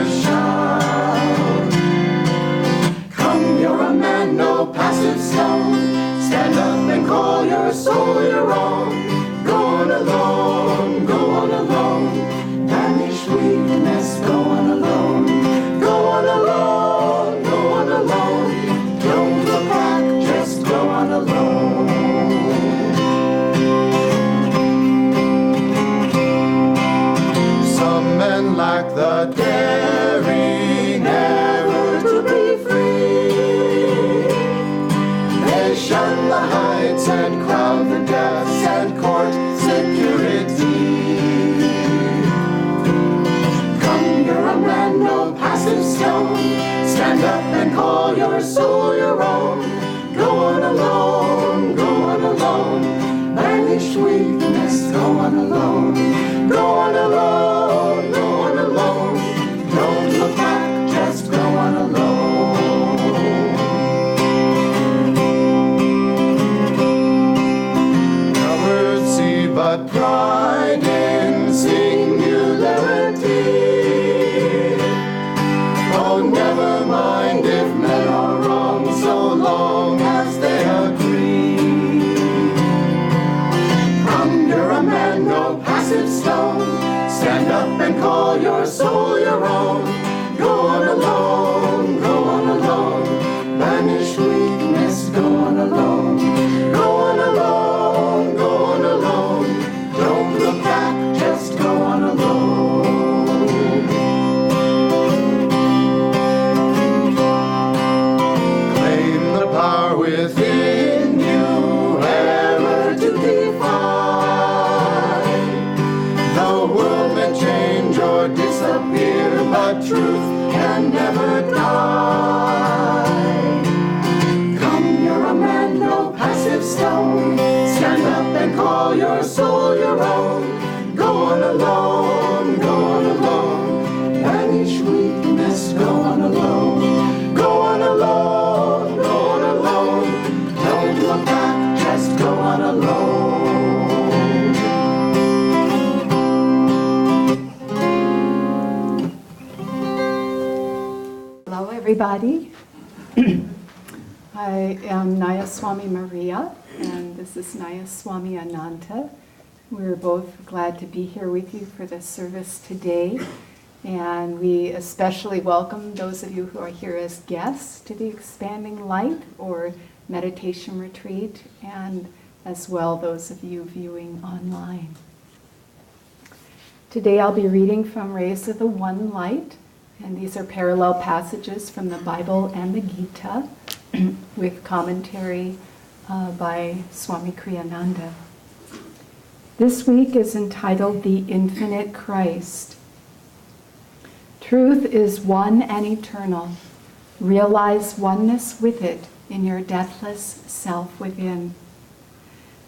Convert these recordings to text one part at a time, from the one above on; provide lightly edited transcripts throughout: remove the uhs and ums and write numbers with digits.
precious shout. Come, you're a man, no passive stone. Stand up and call your soul your own. Go on alone, go on alone. Banish weakness, go on alone. Go on alone, go on alone. Don't look back, just go on alone. Some men lack the daring ever to be free. They shun the heights and crowd the depths and court security. Come, you're a man, no passive stone. Stand up and call your soul your own. Go on alone, go on alone. Banish weakness, go on alone. Go on alone, go on alone. Don't look back, just go on alone. Cowards see but pride in singularity. Oh, never mind if men are wrong, so long as they agree. Come, you're a man, no passive stone. Stand up and call your soul your own. Go on alone, go on alone. Banish weakness, go on alone. Go on alone, go on alone. Don't look back, just go on alone. Claim the power within you, ever to defy. The world may change or disappear, but truth can never die. Come, you're a man, no passive stone. Stand up and call your soul your own. Go on alone, go on alone. Banish weakness, go on alone. Go on alone, go on alone. Don't look back, just go on alone. Hello, everybody. I am Naya Swami Maria, and this is Naya Swami Ananda. We're both glad to be here with you for the service today, and we especially welcome those of you who are here as guests to the Expanding Light or meditation retreat, and as well those of you viewing online. Today I'll be reading from Rays of the One Light, and these are parallel passages from the Bible and the Gita with commentary by Swami Kriyananda. This week is entitled The Infinite Christ. Truth is one and eternal. Realize oneness with it in your deathless self within.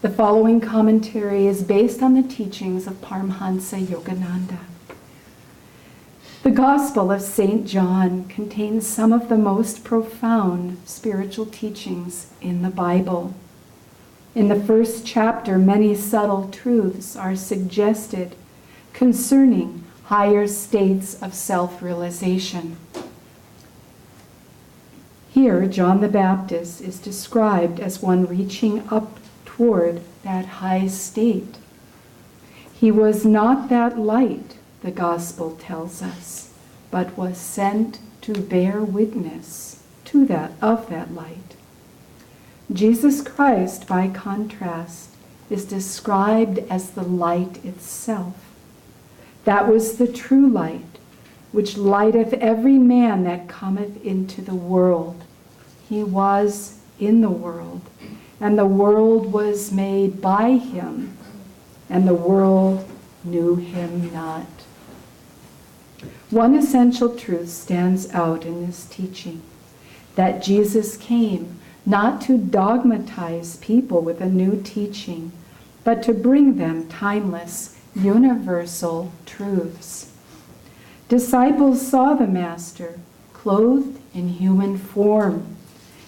The following commentary is based on the teachings of Paramhansa Yogananda. The Gospel of St. John contains some of the most profound spiritual teachings in the Bible. In the first chapter, many subtle truths are suggested concerning higher states of self-realization. Here, John the Baptist is described as one reaching up toward that high state. He was not that light, the Gospel tells us, but was sent to bear witness to of that light. Jesus Christ, by contrast, is described as the light itself. That was the true light, which lighteth every man that cometh into the world. He was in the world, and the world was made by him, and the world knew him not. One essential truth stands out in this teaching, that Jesus came not to dogmatize people with a new teaching, but to bring them timeless, universal truths. Disciples saw the Master clothed in human form,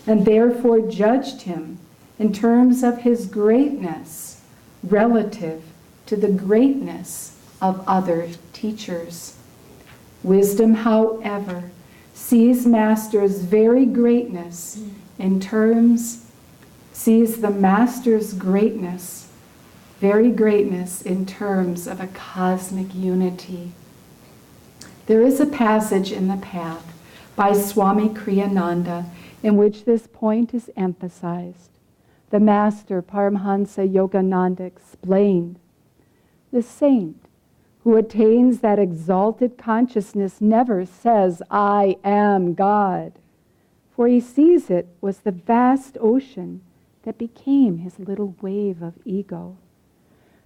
and therefore judged him in terms of his greatness relative to the greatness of other teachers. Wisdom, however, sees Master's very greatness sees the Master's greatness, very greatness in terms of a cosmic unity. There is a passage in the Path by Swami Kriyananda in which this point is emphasized. The Master, Paramhansa Yogananda, explained, "The saint who attains that exalted consciousness never says, 'I am God,' for he sees it was the vast ocean that became his little wave of ego.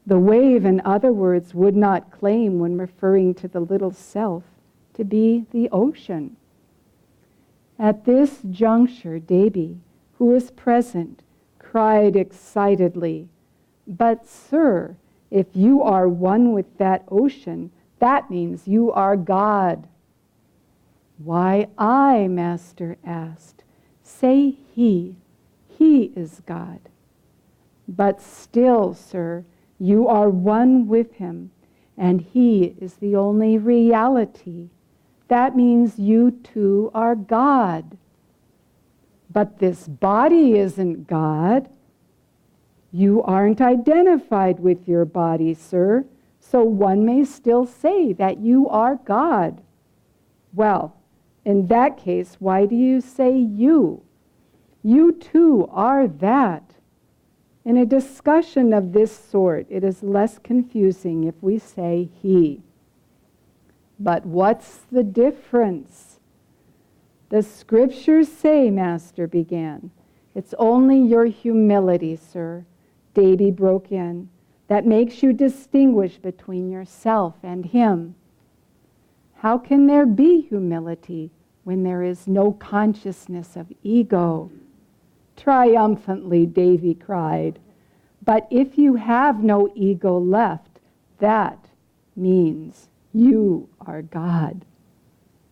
The wave, in other words, would not claim, when referring to the little self, to be the ocean." At this juncture, Devi, who was present, cried excitedly, "But, sir, if you are one with that ocean, that means you are God." "Why I?" Master asked. "Say he. He is God." "But still, sir, you are one with him, and he is the only reality. That means you too are God." "But this body isn't God." "You aren't identified with your body, sir, so one may still say that you are God." "Well, in that case, why do you say you? You too are that." In a discussion of this sort, it is less confusing if we say he. "But what's the difference?" "The scriptures say," Master began. "It's only your humility, sir," Devi broke in, "that makes you distinguish between yourself and him." "How can there be humility when there is no consciousness of ego?" Triumphantly, Devi cried. "But if you have no ego left, that means you are God."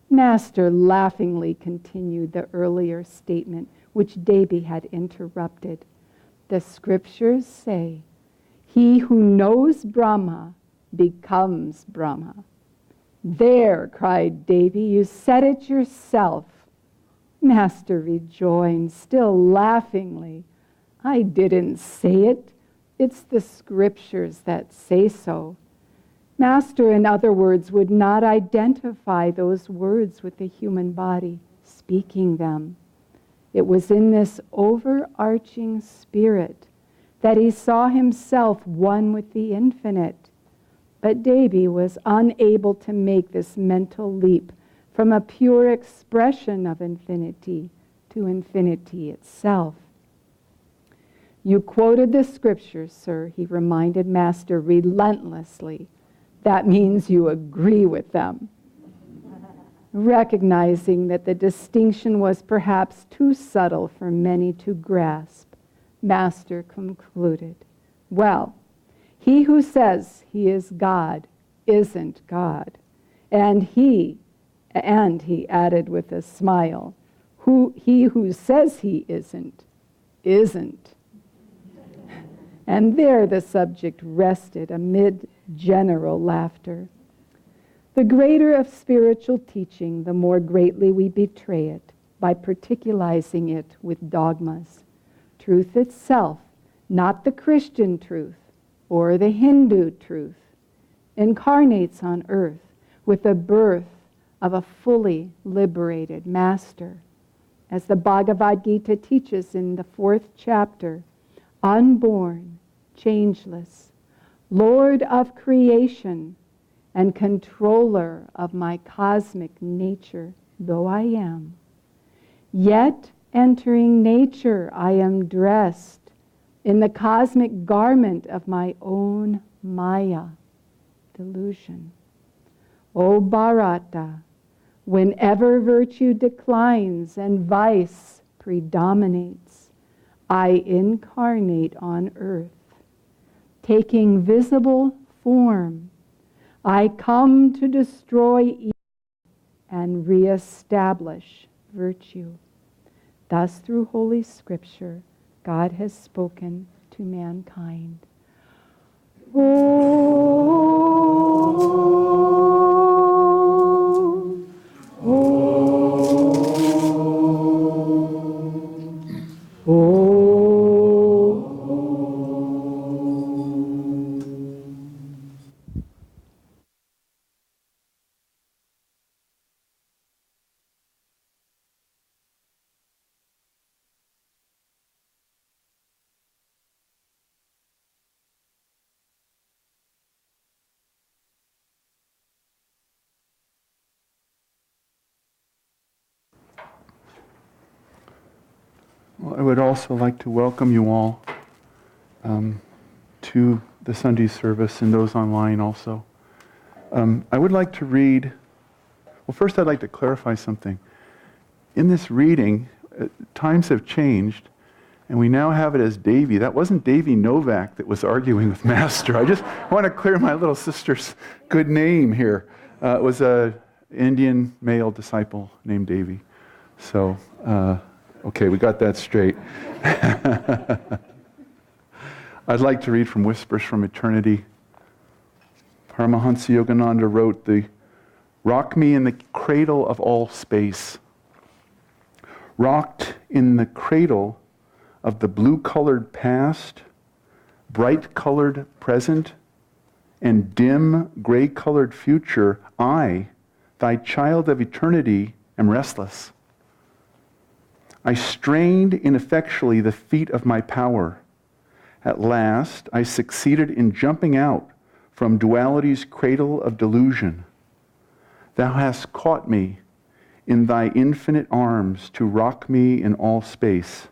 Master laughingly continued the earlier statement which Devi had interrupted. "The scriptures say, 'He who knows Brahma becomes Brahma.'" "There," cried Devi, "you said it yourself." Master rejoined, still laughingly, "I didn't say it. It's the scriptures that say so." Master, in other words, would not identify those words with the human body speaking them. It was in this overarching spirit that he saw himself one with the infinite. But Devi was unable to make this mental leap from a pure expression of infinity to infinity itself. "You quoted the scriptures, sir," he reminded Master relentlessly. "That means you agree with them." Recognizing that the distinction was perhaps too subtle for many to grasp, Master concluded, "Well, he who says he is God isn't God. And he added with a smile, he who says he isn't. And there the subject rested amid general laughter. The greater of spiritual teaching, the more greatly we betray it by particularizing it with dogmas. Truth itself, not the Christian truth or the Hindu truth, incarnates on earth with the birth of a fully liberated master. As the Bhagavad Gita teaches in the 4th chapter, unborn, changeless, Lord of creation, and controller of my cosmic nature, though I am. Yet entering nature, I am dressed in the cosmic garment of my own Maya, delusion. O Bharata, whenever virtue declines and vice predominates, I incarnate on earth. Taking visible form, I come to destroy evil and reestablish virtue. Thus, through Holy Scripture, God has spoken to mankind. Oh. Well, I would also like to welcome you all to the Sunday service and those online also. I would like to read, well, first I'd like to clarify something. In this reading, times have changed, and we now have it as Davy. That wasn't Davy Novak that was arguing with Master. I just want to clear my little sister's good name here. It was an Indian male disciple named Davy. So, okay, we got that straight. I'd like to read from Whispers from Eternity. Paramahansa Yogananda wrote, rock me in the cradle of all space. Rocked in the cradle of the blue-colored past, bright-colored present, and dim gray-colored future, I, thy child of eternity, am restless. I strained ineffectually the feet of my power. At last, I succeeded in jumping out from duality's cradle of delusion. Thou hast caught me in thy infinite arms to rock me in all space.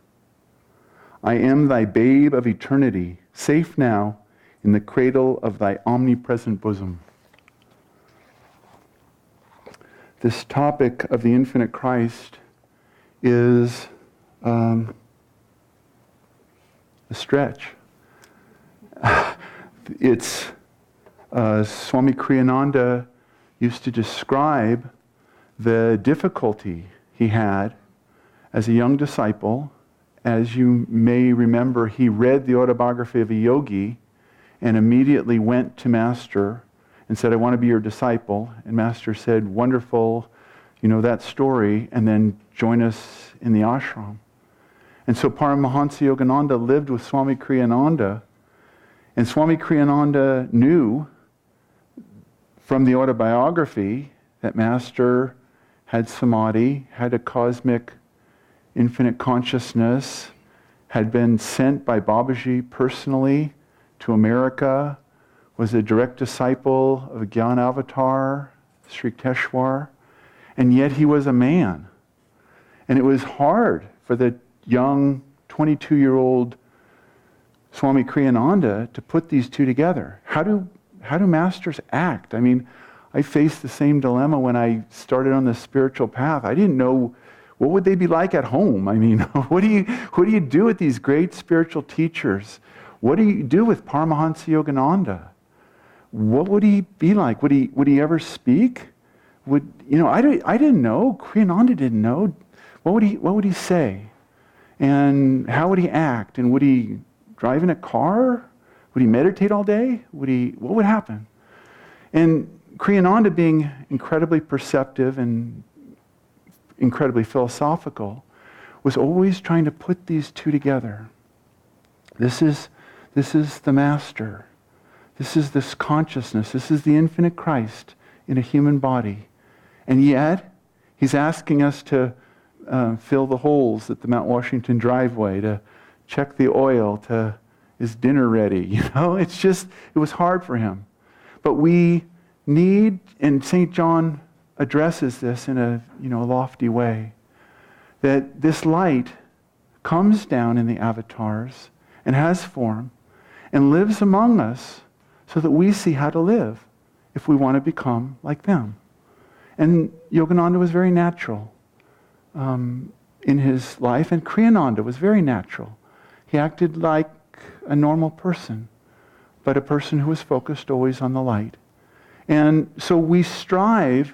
I am thy babe of eternity, safe now in the cradle of thy omnipresent bosom. This topic of the infinite Christ is a stretch. It's Swami Kriyananda used to describe the difficulty he had as a young disciple. As you may remember, he read the autobiography of a yogi and immediately went to Master and said, I want to be your disciple. And Master said, wonderful, you know that story, and then join us in the ashram. And so Paramahansa Yogananda lived with Swami Kriyananda, and Swami Kriyananda knew from the autobiography that Master had samadhi, had a cosmic infinite consciousness, had been sent by Babaji personally to America, was a direct disciple of a Gyan avatar, Sri Teshwar, and yet he was a man. And it was hard for the young 22-year-old Swami Kriyananda to put these two together. How do masters act? I mean, I faced the same dilemma when I started on the spiritual path. I didn't know what would they be like at home. I mean, what do you do with these great spiritual teachers? What do you do with Paramahansa Yogananda? What would he be like? Would he ever speak? I didn't know. Kriyananda didn't know. What would he say? And how would he act? And would he drive in a car? Would he meditate all day? What would happen? And Kriyananda, being incredibly perceptive and incredibly philosophical, was always trying to put these two together. This is the Master. This is this consciousness. This is the infinite Christ in a human body. And yet, he's asking us to fill the holes at the Mount Washington driveway, to check the oil, is dinner ready? It was hard for him. But we need, and St. John addresses this in a lofty way, that this light comes down in the avatars and has form and lives among us so that we see how to live if we want to become like them. And Yogananda was very natural in his life, and Kriyananda was very natural. He acted like a normal person, but a person who was focused always on the light. And so we strive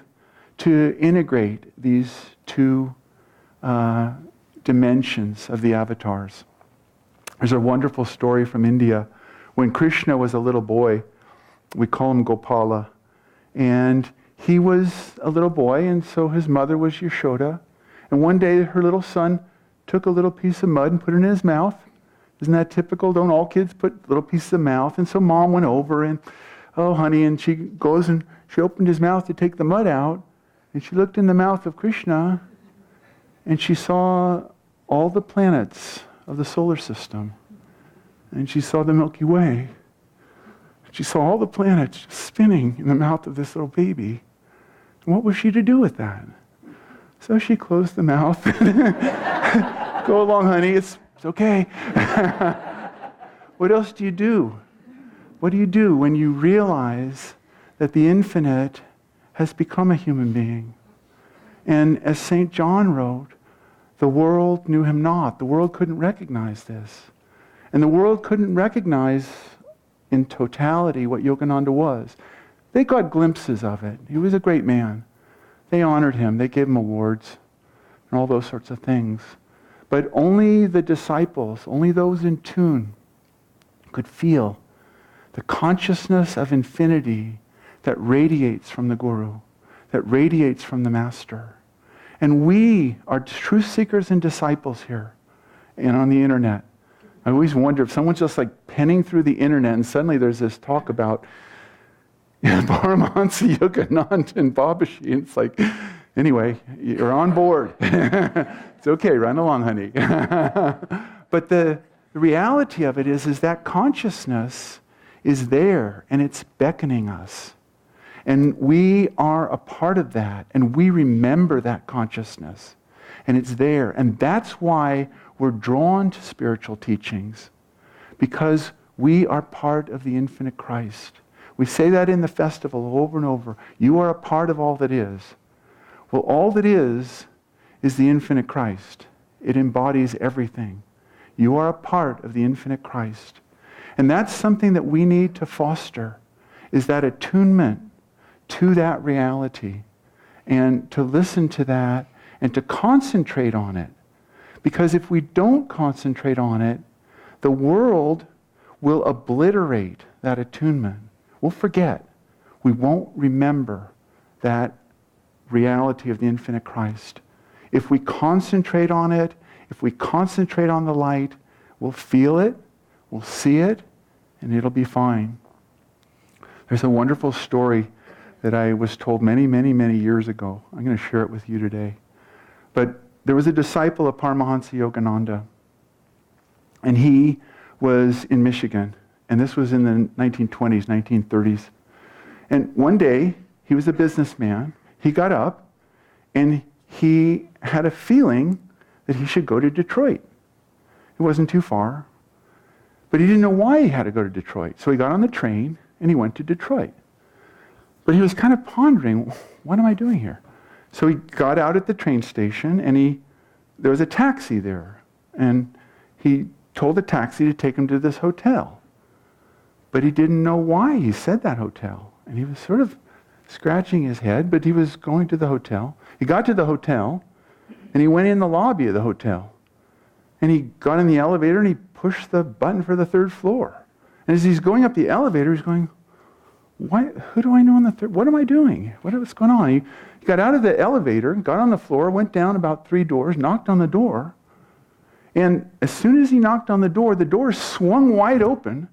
to integrate these two dimensions of the avatars. There's a wonderful story from India. When Krishna was a little boy, we call him Gopala, and he was a little boy, and so his mother was Yashoda. And one day her little son took a little piece of mud and put it in his mouth. Isn't that typical? Don't all kids put little pieces of mouth? And so mom went over and, oh honey, and she goes and she opened his mouth to take the mud out, and she looked in the mouth of Krishna, and she saw all the planets of the solar system. And she saw the Milky Way. She saw all the planets spinning in the mouth of this little baby. And what was she to do with that? So she closed the mouth Go along, honey. It's okay. What else do you do? What do you do when you realize that the infinite has become a human being? And as St. John wrote, the world knew him not. The world couldn't recognize this. And the world couldn't recognize in totality what Yogananda was. They got glimpses of it. He was a great man. They honored him. They gave him awards and all those sorts of things. But only the disciples, only those in tune, could feel the consciousness of infinity that radiates from the Guru, that radiates from the Master. And we are truth seekers and disciples here and on the internet. I always wonder if someone's just like penning through the internet and suddenly there's this talk about Paramahansa Yogananda and Babaji. And it's like, anyway, you're on board. It's okay, run along, honey. But the reality of it is that consciousness is there and it's beckoning us. And we are a part of that, and we remember that consciousness. And it's there. And that's why we're drawn to spiritual teachings, because we are part of the infinite Christ. We say that in the festival over and over. You are a part of all that is. Well, all that is the infinite Christ. It embodies everything. You are a part of the infinite Christ. And that's something that we need to foster, is that attunement to that reality, and to listen to that and to concentrate on it. Because if we don't concentrate on it, the world will obliterate that attunement. We'll forget. We won't remember that reality of the infinite Christ. If we concentrate on it, if we concentrate on the light, we'll feel it, we'll see it, and it'll be fine. There's a wonderful story that I was told many, many, many years ago. I'm going to share it with you today. But there was a disciple of Paramahansa Yogananda, and he was in Michigan, and this was in the 1920s, 1930s. And one day, he was a businessman. He got up, and he had a feeling that he should go to Detroit. It wasn't too far, but he didn't know why he had to go to Detroit. So he got on the train, and he went to Detroit. But he was kind of pondering, what am I doing here? So he got out at the train station, and there was a taxi there. And he told the taxi to take him to this hotel. But he didn't know why he said that hotel. And he was sort of scratching his head, but he was going to the hotel. He got to the hotel, and he went in the lobby of the hotel. And he got in the elevator, and he pushed the button for the third floor. And as he's going up the elevator, he's going, who do I know on the third? What am I doing? What's going on? He got out of the elevator, got on the floor, went down about 3 doors, knocked on the door. And as soon as he knocked on the door swung wide open,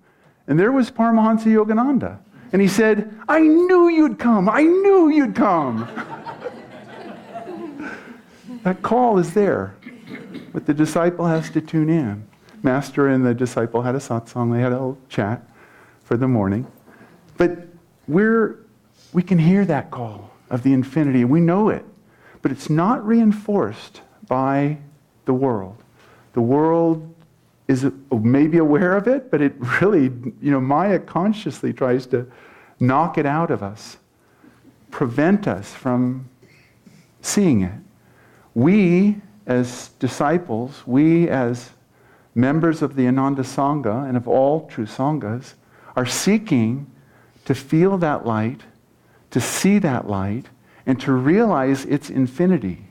and there was Paramahansa Yogananda. And he said, I knew you'd come. I knew you'd come. That call is there. But the disciple has to tune in. Master and the disciple had a satsang. They had a little chat for the morning. But we can hear that call of the infinity. We know it. But it's not reinforced by the world. The world is maybe aware of it, but it really, Maya consciously tries to knock it out of us, prevent us from seeing it. We, as disciples, we as members of the Ananda Sangha and of all true Sanghas, are seeking to feel that light, to see that light, and to realize its infinity.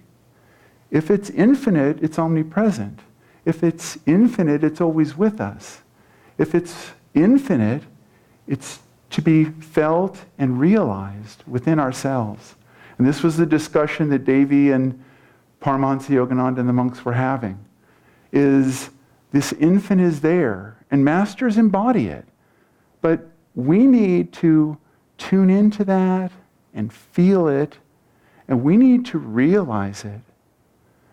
If it's infinite, it's omnipresent. If it's infinite, it's always with us. If it's infinite, it's to be felt and realized within ourselves. And this was the discussion that Devi and Paramahansa Yogananda and the monks were having, is this infinite is there, and masters embody it. But we need to tune into that and feel it, and we need to realize it.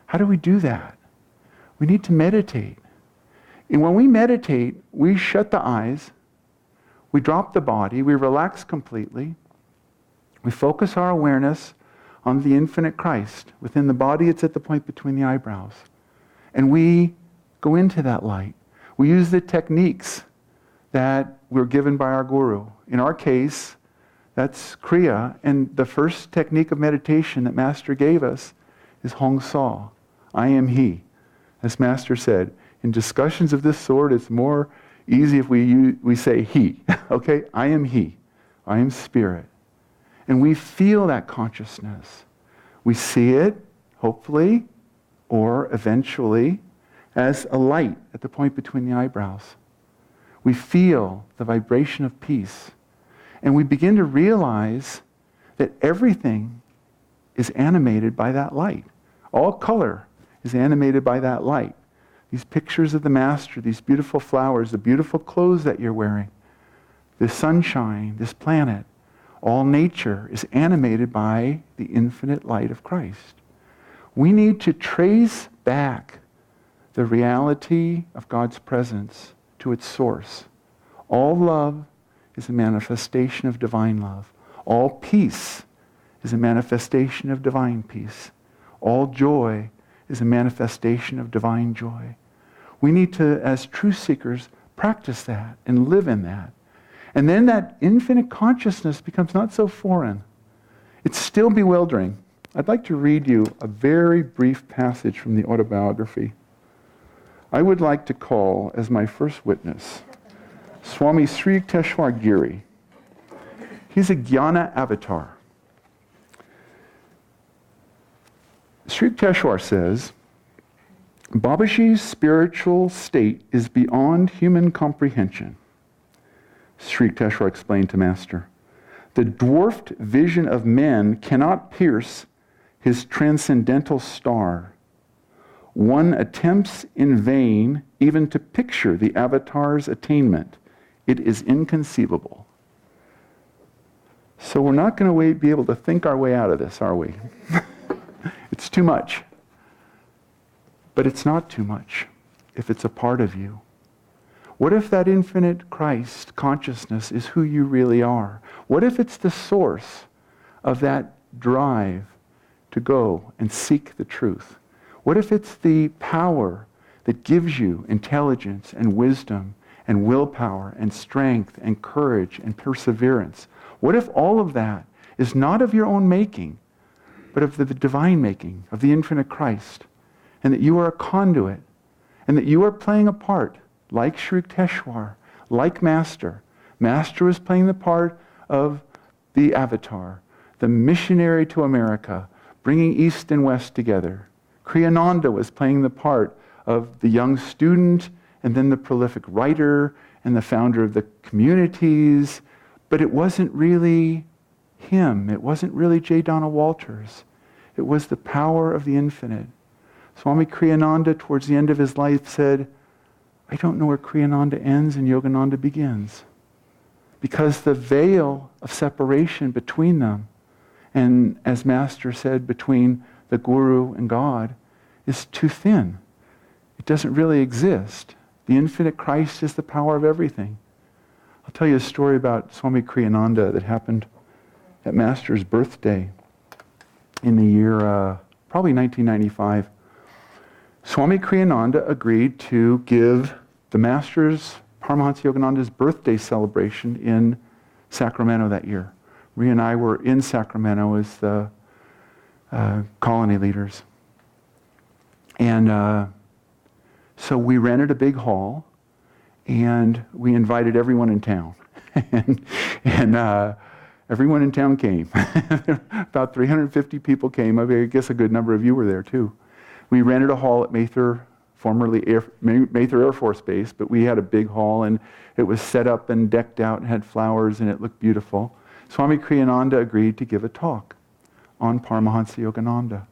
How do we do that? We need to meditate. And when we meditate, we shut the eyes, we drop the body, we relax completely, we focus our awareness on the infinite Christ. Within the body, it's at the point between the eyebrows. And we go into that light. We use the techniques that we're given by our guru. In our case, that's Kriya. And the first technique of meditation that Master gave us is Hong Sa. I am He. As Master said, in discussions of this sort, it's more easy if we say He. Okay? I am He. I am Spirit. And we feel that consciousness. We see it, hopefully, or eventually, as a light at the point between the eyebrows. We feel the vibration of peace. And we begin to realize that everything is animated by that light. All color is animated by that light. These pictures of the Master, these beautiful flowers, the beautiful clothes that you're wearing, the sunshine, this planet, all nature is animated by the infinite light of Christ. We need to trace back the reality of God's presence to its source. All love is a manifestation of divine love. All peace is a manifestation of divine peace. All joy is a manifestation of divine joy. We need to, as truth seekers, practice that and live in that. And then that infinite consciousness becomes not so foreign. It's still bewildering. I'd like to read you a very brief passage from the autobiography. I would like to call as my first witness Swami Sri Yukteswar Giri. He's a Jnana avatar. Sri Yukteswar says, Babaji's spiritual state is beyond human comprehension. Sri Yukteswar explained to Master, the dwarfed vision of men cannot pierce his transcendental star. One attempts in vain even to picture the avatar's attainment. It is inconceivable. So we're not going to be able to think our way out of this, are we? It's too much. But it's not too much if it's a part of you. What if that infinite Christ consciousness is who you really are? What if it's the source of that drive to go and seek the truth? What if it's the power that gives you intelligence and wisdom and willpower and strength and courage and perseverance? What if all of that is not of your own making, but of the divine making, of the infinite Christ, and that you are a conduit, and that you are playing a part, like Sri Yukteswar, like Master. Master was playing the part of the avatar, the missionary to America, bringing East and West together. Kriyananda was playing the part of the young student, and then the prolific writer, and the founder of the communities. But it wasn't really him. It wasn't really J. Donald Walters. It was the power of the infinite. Swami Kriyananda, towards the end of his life, said, I don't know where Kriyananda ends and Yogananda begins. Because the veil of separation between them, and as Master said, between the Guru and God, is too thin. It doesn't really exist. The infinite Christ is the power of everything. I'll tell you a story about Swami Kriyananda that happened at Master's birthday in the year, probably 1995. Swami Kriyananda agreed to give the Master's, Paramahansa Yogananda's birthday celebration in Sacramento that year. Maria and I were in Sacramento as the colony leaders. And so we rented a big hall, and we invited everyone in town. and everyone in town came. About 350 people came. I guess a good number of you were there too. We rented a hall at Mather, formerly Mather Air Force Base, but we had a big hall, and it was set up and decked out and had flowers, and it looked beautiful. Swami Kriyananda agreed to give a talk on Paramahansa Yogananda.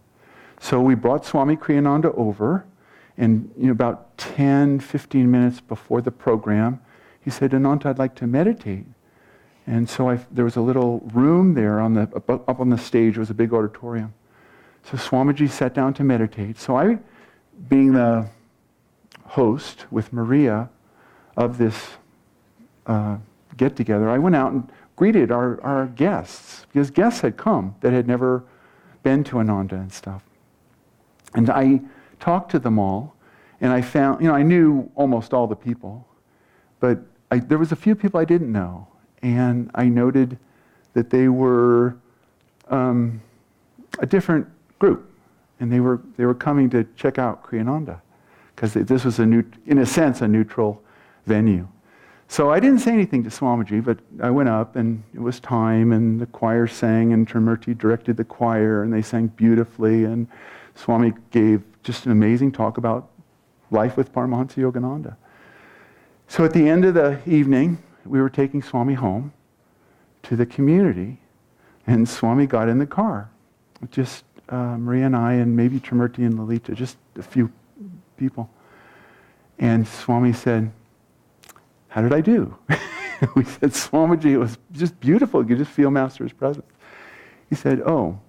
So we brought Swami Kriyananda over, and about 10, 15 minutes before the program, he said, Ananda, I'd like to meditate. And so there was a little room there up on the stage. It was a big auditorium. So Swamiji sat down to meditate. So I, being the host with Maria of this get-together, I went out and greeted our guests, because guests had come that had never been to Ananda and stuff. And I talked to them all, And I found, I knew almost all the people, but there was a few people I didn't know. And I noted that they were a different group. And they were coming to check out Kriyananda, because this was in a sense, a neutral venue. So I didn't say anything to Swamiji, but I went up and it was time and the choir sang and Trimurti directed the choir and they sang beautifully and Swami gave just an amazing talk about life with Paramahansa Yogananda. So at the end of the evening, we were taking Swami home to the community and Swami got in the car. Just Maria and I and maybe Trimurti and Lalita, just a few people. And Swami said, "How did I do?" We said, "Swamiji, it was just beautiful. You could just feel Master's presence." He said, "Oh,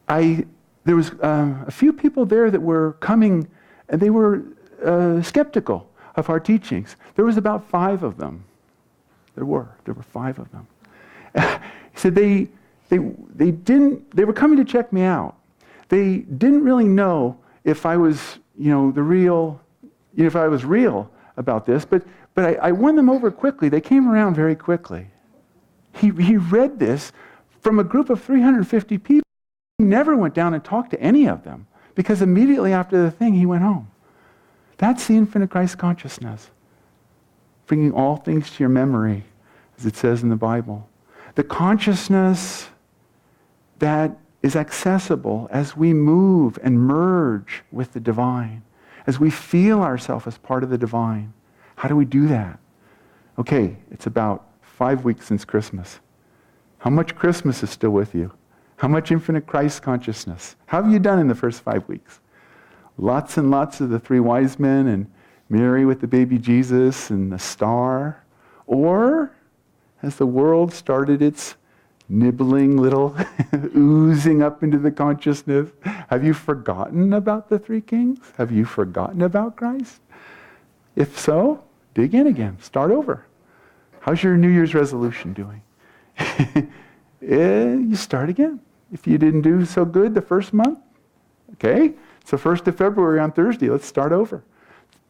there was a few people there that were coming, and they were skeptical of our teachings. There was about 5 of them. There were 5 of them." He said they were coming to check me out. They didn't really know if I was, the real, if I was real about this, but I won them over quickly. They came around very quickly. He read this from a group of 350 people. He never went down and talked to any of them, because immediately after the thing, he went home. That's the infinite Christ consciousness, bringing all things to your memory, as it says in the Bible. The consciousness that is accessible as we move and merge with the divine, as we feel ourselves as part of the divine. How do we do that? Okay, it's about 5 weeks since Christmas. How much Christmas is still with you? How much infinite Christ consciousness? How have you done in the first 5 weeks? Lots and lots of the 3 wise men and Mary with the baby Jesus and the star? Or has the world started its nibbling little oozing up into the consciousness? Have you forgotten about the 3 kings? Have you forgotten about Christ? If so, dig in again. Start over. How's your New Year's resolution doing? You start again. If you didn't do so good the first month, okay, it's the 1st of February on Thursday. Let's start over.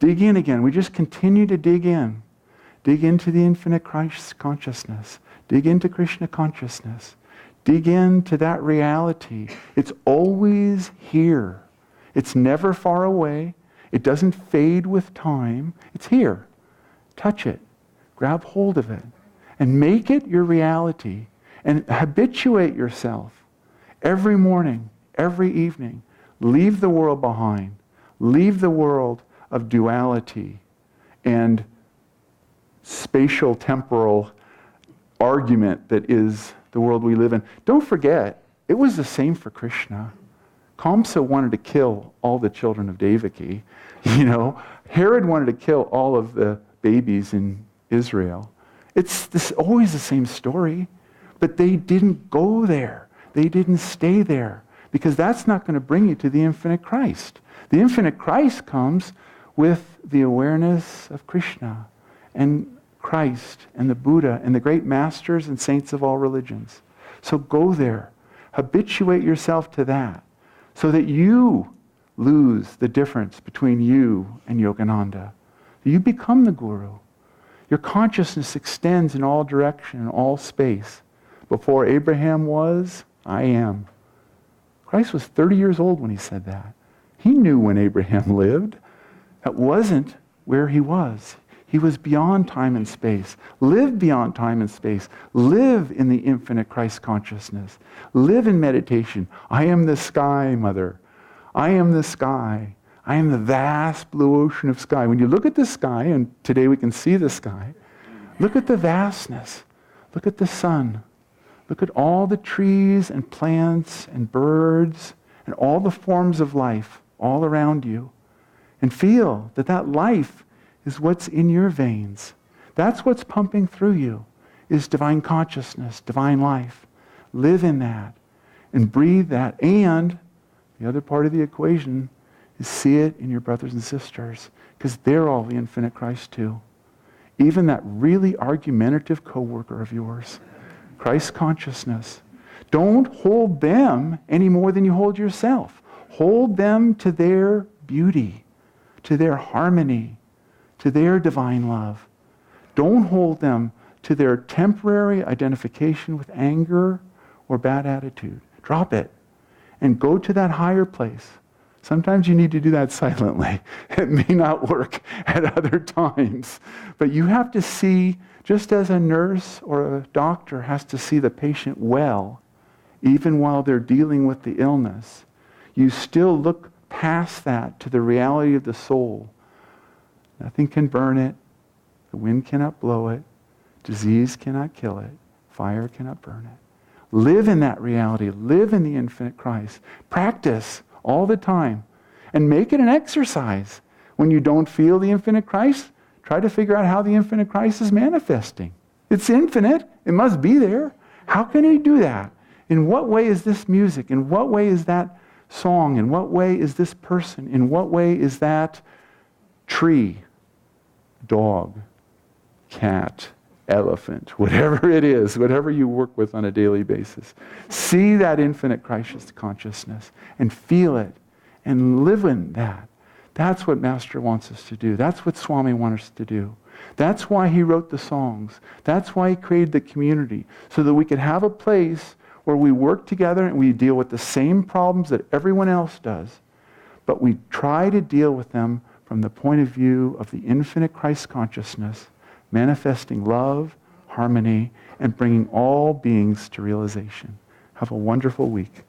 Dig in again. We just continue to dig in. Dig into the infinite Christ consciousness. Dig into Krishna consciousness. Dig into that reality. It's always here. It's never far away. It doesn't fade with time. It's here. Touch it. Grab hold of it. And make it your reality. And habituate yourself. Every morning, every evening. Leave the world behind. Leave the world of duality and spatial, temporal argument that is the world we live in. Don't forget, it was the same for Krishna. Kamsa wanted to kill all the children of Devaki. Herod wanted to kill all of the babies in Israel. It's always the same story. But they didn't go there. They didn't stay there. Because that's not going to bring you to the infinite Christ. The infinite Christ comes with the awareness of Krishna and Christ and the Buddha and the great masters and saints of all religions. So go there. Habituate yourself to that so that you lose the difference between you and Yogananda. You become the Guru. Your consciousness extends in all direction, in all space. Before Abraham was, I am. Christ was 30 years old when he said that. He knew when Abraham lived. That wasn't where he was. He was beyond time and space. Live beyond time and space. Live in the infinite Christ consciousness. Live in meditation. I am the sky, Mother. I am the sky. I am the vast blue ocean of sky. When you look at the sky, and today we can see the sky, look at the vastness. Look at the sun. Look at all the trees and plants and birds and all the forms of life all around you. And feel that that life is what's in your veins. That's what's pumping through you, is divine consciousness, divine life. Live in that and breathe that. And the other part of the equation is see it in your brothers and sisters, because they're all the infinite Christ too. Even that really argumentative coworker of yours. Christ consciousness. Don't hold them any more than you hold yourself. Hold them to their beauty, to their harmony, to their divine love. Don't hold them to their temporary identification with anger or bad attitude. Drop it and go to that higher place. Sometimes you need to do that silently. It may not work at other times. But you have to see, just as a nurse or a doctor has to see the patient well, even while they're dealing with the illness, you still look past that to the reality of the soul. Nothing can burn it. The wind cannot blow it. Disease cannot kill it. Fire cannot burn it. Live in that reality. Live in the infinite Christ. Practice all the time. And make it an exercise. When you don't feel the infinite Christ, try to figure out how the infinite Christ is manifesting. It's infinite. It must be there. How can he do that? In what way is this music? In what way is that song? In what way is this person? In what way is that tree, dog, cat, elephant, whatever it is, whatever you work with on a daily basis? See that infinite Christ consciousness and feel it and live in that. That's what Master wants us to do. That's what Swami wants us to do. That's why he wrote the songs. That's why he created the community, so that we could have a place where we work together and we deal with the same problems that everyone else does, but we try to deal with them from the point of view of the infinite Christ consciousness, manifesting love, harmony, and bringing all beings to realization. Have a wonderful week.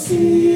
See